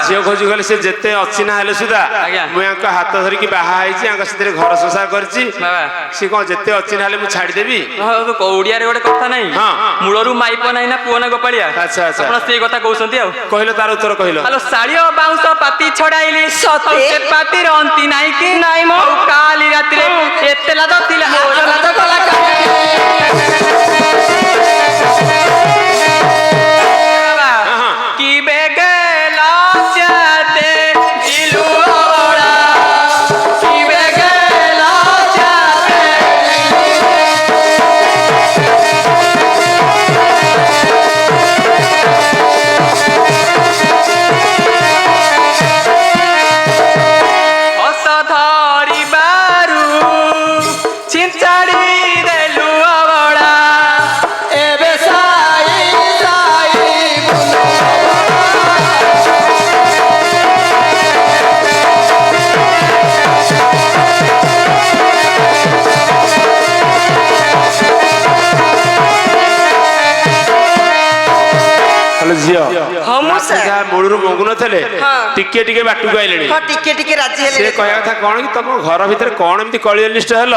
झील खोजी गले से जेते अच्छी ना हेले सुधा मुझे हाथ धरिकी बाहा से घर संसार कर जेते अच्छी ना हेले छाड़ी देवी ओडिया रे गोटे कथा नहीं मूलरू माइप नहीं ना पुओ ना गोपालिया अच्छा अच्छा आपण से कथा कहउसंती आ कहलो तार उत्तर कहलो हेलो साड़ियो बाउंस पाती छड़ाइली सते पाती रंती नाही कि नाही मो काली रात रे एतेला तो थिला मोरला तो कला की बेगे लाचाते दिलु ओड़ा की बेगे लाचाते असधारी बारू चिंचाड़ी देलु ओड़ा एबे साई साई झील हम मूलू मंगुन थे टिके टिके बाटू आइले टिके टिके राजी से कहया था कौन कि तुम घर भीतर कौन एमती कली अनिष्ट हेल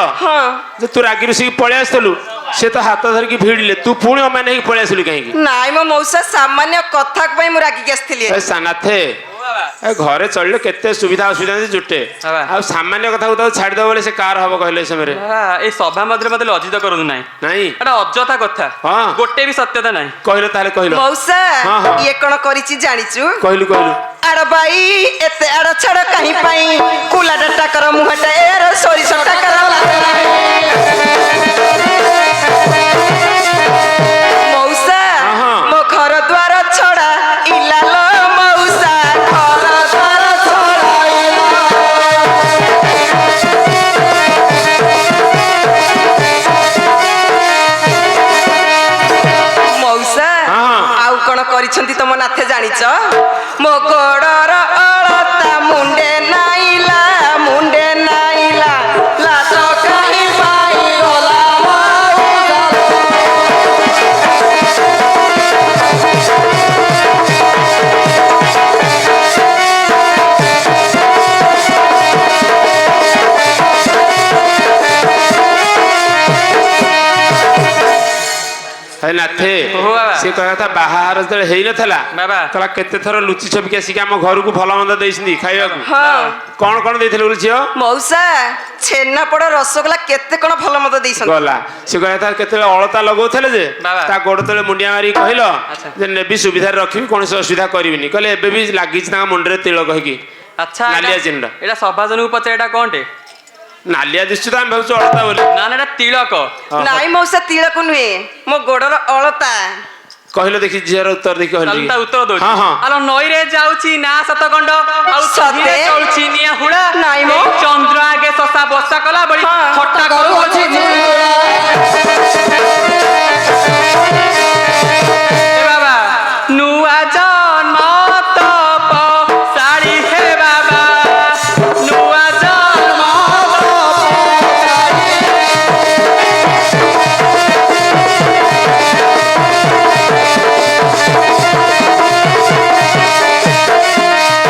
जे तू रागी रुसी पळै आसलु से तो हाथ धरिकी भिड़िले तू पुणी अमाने ही पळै आसलु कहीं नाई मो मौसा सामान्य कथा पई मु रागी आस्थिली सानाथे घरे चलले केते सुविधा असुविधा जुटे आ सामान्य कथा को छाड़ दो बोले से कार हबो कहले समय ए सभा मध्य मते लज्जित करनु नाही नहीं एटा अजथा कथा गोटे भी सत्यता नाही कहलो ताले कहलो मौसा ये कोन करिछि जानिचु कहलु कहलु आड़ बाई एते आड़ छड़ कहीं पाई कुला डटा कर मुहटा एरो सोरी सटा कर मौसा मो घर द्वार छड़ा इलालो मौसा घर द्वार छड़ा मौसा आउ कोन करिसंती तम नाथे जानिच मो गोड़र अलता मुंडे नाइला लात कहीं पाई गला है नाथे से कहया था बाहर जले हेई नथला तला केते थरो लुचि छबिके आसी के हम घर को भला मंद देइसनी खाइबा को कोन देथिले बोल छियो मौसा छेना पड़ रसगोल्ला केते कोन भला मंद देइसन गला से कहया था केते अलता लगौथले जे ता गोड़ तले मुंडिया मारी कहिलो जे नेबी सुविधा रखी कोन असुविधा करबिनी कहले एबे भी लागी छि ता मुंडरे तिल कहि अच्छा नालिया चिन्डा एटा सभाजन पचे एटा कोनटे नालिया दिसु हम भाबु अलता बोले ना ना एटा तिलक नाई मौसा तिलक नुहे मो गोड़र अलता कहलो देखि झियर उत्तर देखि कहली ता उत्तर दो हां हां आलो नई रे जाउची ना सतगंड आ सधीरे चलची निया हुडा नाई मो चंद्र आगे ससा बसा कला बड़ी फट्टा करू अछि ए बाबा नुआ जन्म तप साड़ी हे बाबा नुआ जन्म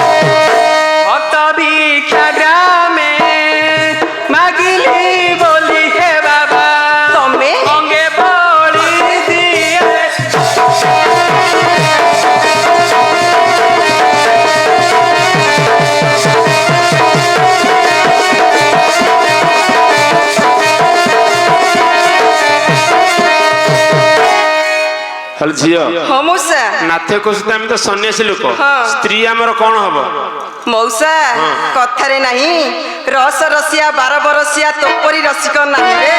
भक्त भिक्षा ग्रामे मागिली बोली हे बाबा तमे अंगे बड़ी दिए हल झियो हां मौसा नाथे कोसते हम तो सन्यासी लोक स्त्री हमर कोन हबो मौसा कथारे नहीं रस रसिया 12 बरसिया तोपरी रसिक नहीं रे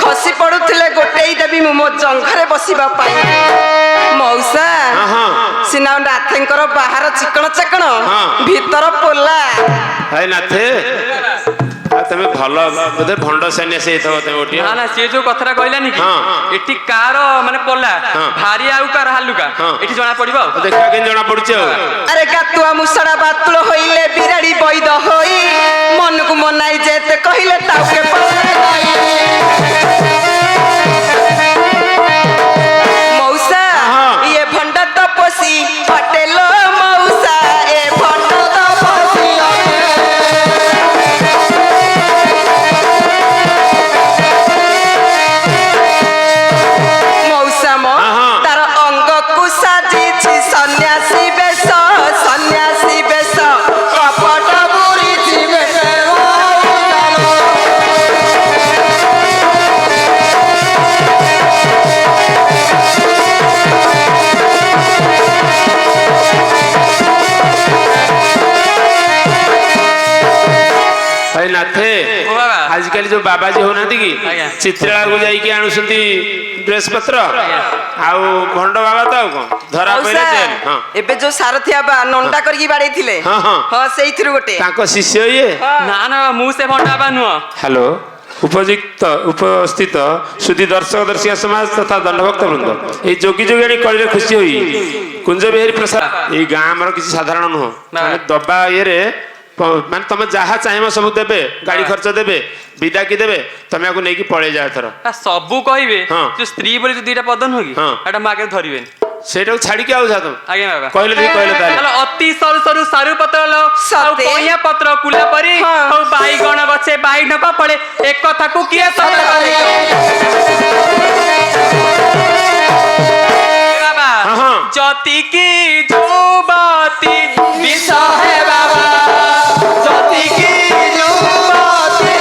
खसी पड़ुथिले गोटेई देबी मो जंघरे बसिबा पाई मौसा सिना नाथेंकर बाहर चिकन चकन भीतर पोला है नाथे तमे भलो बोधे भंड सन्यासी हेथो तमे ओटी ना ना से जो कथरा कहलानी कि एठी कार माने पल्ला भारी आउ कार हालुका एठी जणा पड़िबो देखा के जणा पड़ुचे अरे गातुआ मुसड़ा बातुल होइले बिराड़ी बैद होई मन को मनाई जेते कहिले ताऊ के मौसा ये भंडा तपसी पटेलो मौसा ए भंड ନାଥେ ଓ ବାବା। ଆଜିକାଲି ଯୋଉ ବାବାଜୀ ହଉନାହାନ୍ତି କି ଆଜ୍ଞା। ଚିତ୍ରାଳୟକୁ ଯାଇକି ଆଣୁଛନ୍ତି ଡ୍ରେସ ପତ୍ର ଆଉ ଭଣ୍ଡ ବାବା ତ ଆଉ କଣ ଧରା ପଇଲେ ମଉସା, ଜେଲ। ହଁ ଏବେ ଯୋଉ ସାରଥି ବାବା ନଣ୍ଡା କରିକି ବାଡେଇଥିଲେ ହଁ, ହଁ। ହଁ ସେଇଥିରୁ ଗୋଟେ ତାଙ୍କ ଶିଷ୍ୟ ଇଏ। ନା ନା ମୁଁ ସେ ଭଣ୍ଡା ବା ନୁହଁ। ହ୍ୟାଲୋ ଉପସ୍ଥିତ ସୁଧୀ ଦର୍ଶକ ଦର୍ଶିକା ସମାଜ ତଥା ଦଣ୍ଡଭକ୍ତ ବୃନ୍ଦ ଏଇ ଯୋଗୀ ଯୋଗିଣୀ କଳିରେ ଖୁସି ହୋଇ କୁଞ୍ଜ ବିହାରୀ ପ୍ରସାଦ ଏଇ ଗାଁ ଆମର କିଛି ସାଧାରଣ ନୁହଁ ମାନେ ଦବା ଇଏରେ ମାନେ ତମେ ଯାହା ଚାହିଁବ ସବୁ ଦେବେ ଗାଡି ଖର୍ଚ୍ଚ ଦେବେ ବିଦାକି ଦେବେ ତମେ ଆକୁ ନେଇକି ପଳେଇ ଯାଅ ଏଥର। ସବୁ କହିବେ ହଁ। ଯୋଉ ସ୍ତ୍ରୀ ବୋଲି ଯୋଉ ଦିଟା ପଦ ନୁହଁ କି ହଁ। ଏଟା ମୋ ଆଗରେ ଧରିବେନି। ସେଇଟାକୁ ଛାଡିକି ଆଉ ଯାଅ ତମେ। ଆଜ୍ଞା ବାବା। କହିଲେ ଟିକେ କହିଲେ ତାହେଲେ ତାହେଲେ ଅତି ସରୁ ସରୁ ସାରୁ ପତ୍ର ଲ ଆଉ ସତେ? କଇଁଆ ପତ୍ର କୁଲା ପରି ହଁ। ଆଉ ବାଇଗଣ ଗଛେ ବାଇନ କପଳେ ଏ କଥାକୁ କିଏ ସତ କରେ? ବାବା ହଁ, ହଁ। ଜ୍ୟୋତି କି ଯୁବତୀ ବିଷ ହେ ବାବା ଜ୍ୟୋତି କି ଯୁବତୀ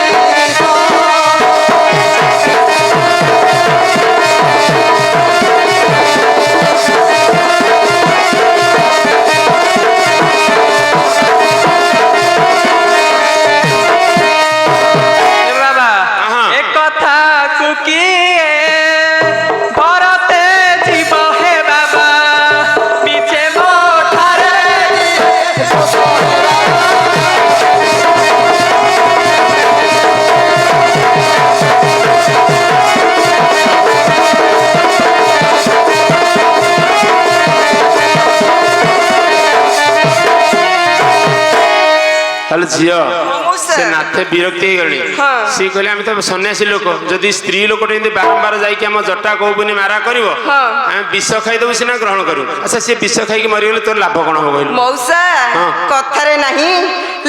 ତାହେଲେ ଝିଅ ମଉସା। ସେ ନାଥେ ବିରକ୍ତି ହେଇଗଲେଣି ହଁ। ସିଏ କହିଲେ ଆମେ ତ ସନ୍ନ୍ୟାସୀ ଲୋକ ଯଦି ସ୍ତ୍ରୀ ଲୋକଟେ ଏମିତି ବାରମ୍ବାର ଯାଇକି ଆମ ଜଟା କହୁବୁନି ମାରା କରିବ ହଁ। ଆମେ ବିଷ ଖାଇଦବୁ ସିନା ଗ୍ରହଣ କରିବୁ। ଆଚ୍ଛା ସିଏ ବିଷ ଖାଇକି ମରିଗଲେ ତୋର ଲାଭ କଣ ହବ କହିଲୁ? ମଉସା ହଁ। କଥାରେ ନାହିଁ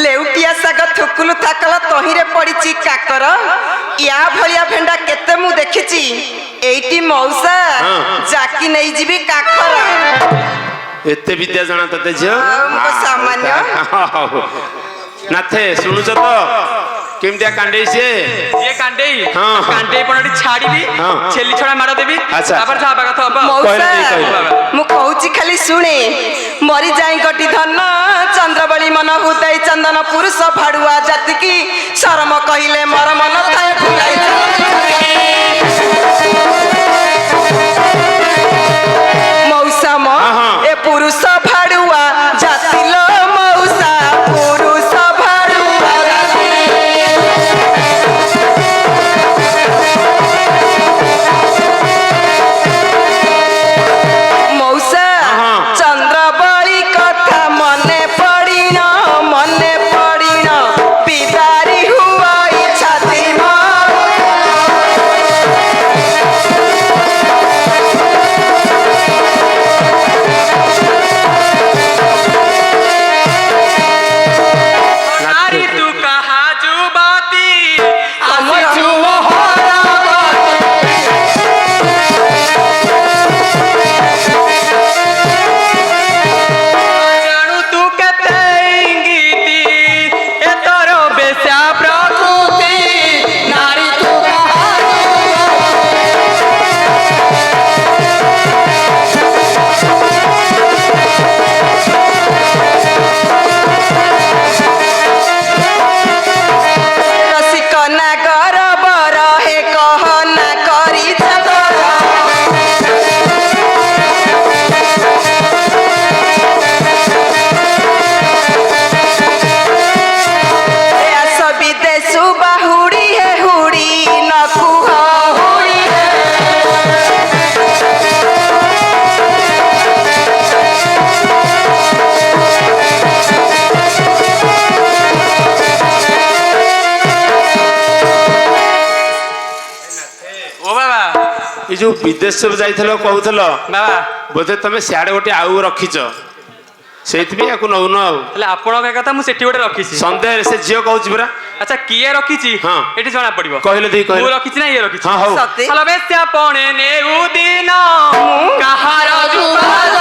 ଲେଉଟିଆ ଶାଗ ଥୁକୁଲୁ ଥାକଲ ତହିଁରେ ପଡିଛି କାକର ୟା ଭଳିଆ ଭେଣ୍ଡା କେତେ ମୁଁ ଦେଖିଛି ଏଇଠି ମଉସା ହଁ। ଜାକି ନେଇଯିବି କାକର। ଏତେ ବିଦ୍ୟା ଜଣା ତତେ ଝିଅ? ମୁଁ ତ ସାମାନ୍ୟ। ହଉ। ନାଥେ ଶୁଣୁଛ ତ କେମିତିଆ କାଣ୍ଡେଇ ସିଏ? ये कांडेई ହଁ, ହଁ। कांडेई पणटी छाड़ीबी ହଁ। छेली छड़ा मार देबी ଆଚ୍ଛା। ତାପରେ ଯାହା ହବା କଥା ହବ। ମଉସା କହିଲେ ଟିକେ କହିଲେ। ମୁଁ କହୁଛି ଖାଲି ଶୁଣେ ମରି ଯାଇ ଗଟି ଧନ ଚନ୍ଦ୍ରବଳି ମନ ହୃଦୟ ଚନ୍ଦନ ପୁରୁଷ ଭାଡୁଆ ଜାତିକି ଶରମ କହିଲେ ମର ମନ ଥାଏ ଭୁଲାଇ ମଉସା ମ ହଁ, ହଁ। ଏ ପୁରୁଷ ଭାଡୁଆ ଜାତି ଲୋ ମଉସା ପୁରୁଷ ଭାଡୁଆ ଜାତି। ମଉସା ହଁ। ଚନ୍ଦ୍ରବଳି କଥା ମନେ ପଡ଼ିଣ ବିଦାରି ହୁଆ ଛାତି नारी तू कहा जुबाती ଆମର ଜାଣୁ ତୁ କେତେ ଇଙ୍ଗିତି ଏ ତୋର ବେଶ୍ୟା ପ୍ରକୃତି ନାରୀ ତୁ ରସିକ ନାଗର ବର ହେ କହ ନା କରି ଆସ ବିଦେଶୁ ବାହୁଡ଼ି ହେ ହୁଡ଼ି ନ କୁହ ହୁଡ଼ି ଓ ବାବା ଏ ଯୋଉ ବିଦେଶ ସବୁ ଯାଇଥିଲ କହୁଥିଲ ବାବା ବୋଧେ ତମେ ସିଆଡେ ଗୋଟେ ଆଉ ରଖିଛ ସେଇଥିପାଇଁ ୟାକୁ ନଉନ ଆଉ। ହେଲେ ଆପଣଙ୍କ କଥା ମୁଁ ସେଠି ଗୋଟେ ରଖିଛି ସନ୍ଦେହରେ ସେ ଝିଅ କହୁଛି ପରା। ଆଚ୍ଛା କିଏ ରଖିଛି ହଁ। ଏଠି ଜଣା ପଡିବ କହିଲେ ଦେଇ ମୁଁ କହିଲେ। ରଖିଛି ନା ଇଏ ରଖିଛି ହଁ ହଉ। ସତେ ହଲ ବେଶ୍ୟା ପଣେ ନେଉ ଦିନ କାହାର ଜୁବାଲ